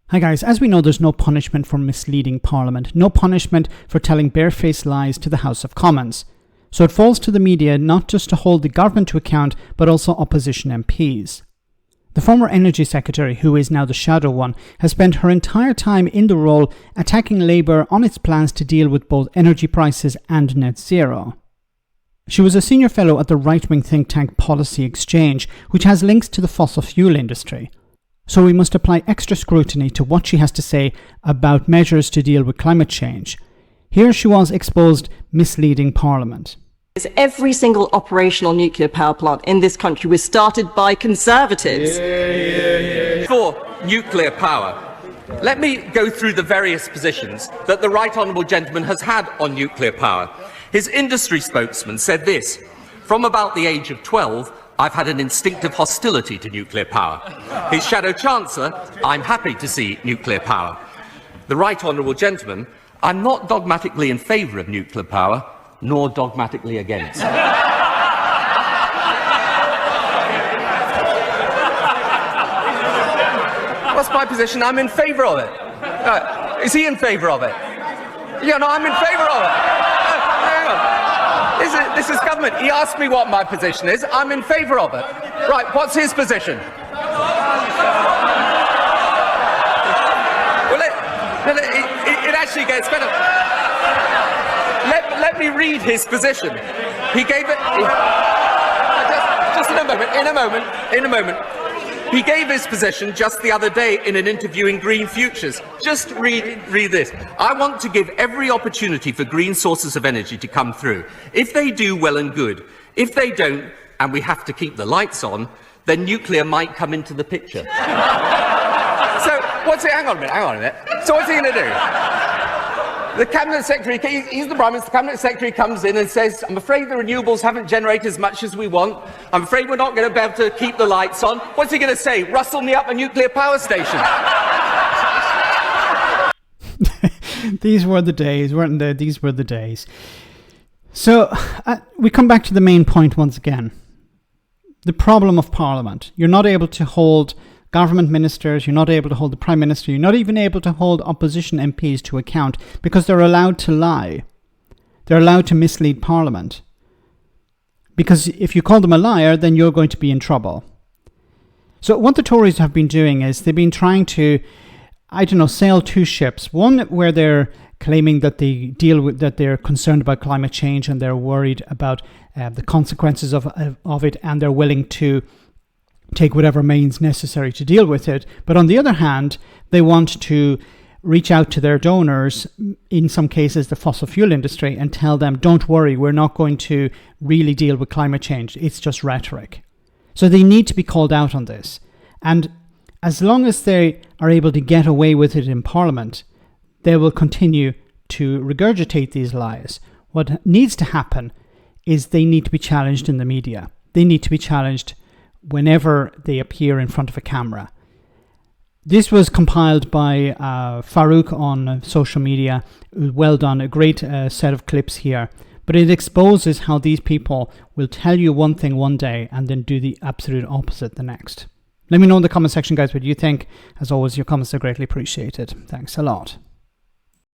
Hi guys, as we know, there's no punishment for misleading Parliament, no punishment for telling barefaced lies to the House of Commons. So it falls to the media not just to hold the government to account, but also opposition MPs. The former Energy Secretary, who is now the Shadow one, has spent her entire time in the role attacking Labour on its plans to deal with both energy prices and net zero. She was a senior fellow at the right-wing think tank Policy Exchange, which has links to the fossil fuel industry. So we must apply extra scrutiny to what she has to say about measures to deal with climate change. Here she was exposed misleading Parliament. Every single operational nuclear power plant in this country was started by Conservatives. For nuclear power, let me go through the various positions that the Right Honourable Gentleman has had on nuclear power. His industry spokesman said this: "From about the age of 12, I've had an instinctive hostility to nuclear power." His Shadow Chancellor: "I'm happy to see nuclear power." The Right Honourable Gentleman: "I'm not dogmatically in favour of nuclear power, nor dogmatically against." What's my position? I'm in favour of it. Is he in favour of it? Yeah, no, I'm in favour of it. Hang on. This is government. He asked me what my position is. I'm in favour of it. Right, what's his position? Well, it actually gets better. Let me read his position. He gave it... Just in a moment. He gave his position just the other day in an interview in Green Futures. Just read this. "I want to give every opportunity for green sources of energy to come through. If they do, well and good. If they don't, and we have to keep the lights on, then nuclear might come into the picture." So, hang on a minute. So what's he going to do? The Cabinet Secretary, he's the Prime Minister, the Cabinet Secretary comes in and says, "I'm afraid the renewables haven't generated as much as we want. I'm afraid we're not going to be able to keep the lights on." What's he going to say? "Rustle me up a nuclear power station." These were the days, weren't they? These were the days. So we come back to the main point once again. The problem of Parliament. You're not able to hold government ministers, you're not able to hold the Prime Minister, you're not even able to hold opposition MPs to account because they're allowed to lie. They're allowed to mislead Parliament. Because if you call them a liar, then you're going to be in trouble. So what the Tories have been doing is they've been trying to, sail two ships. One where they're claiming that that they're concerned about climate change and they're worried about the consequences of it, and they're willing to take whatever means necessary to deal with it. But on the other hand, they want to reach out to their donors, in some cases the fossil fuel industry, and tell them, don't worry, we're not going to really deal with climate change. It's just rhetoric. So they need to be called out on this. And as long as they are able to get away with it in Parliament, they will continue to regurgitate these lies. What needs to happen is they need to be challenged in the media. They need to be challenged whenever they appear in front of a camera. This was compiled by Farrukh on social media. Well done, a great set of clips here. But it exposes how these people will tell you one thing one day and then do the absolute opposite the next. Let me know in the comment section, guys, what you think. As always, your comments are greatly appreciated. Thanks a lot.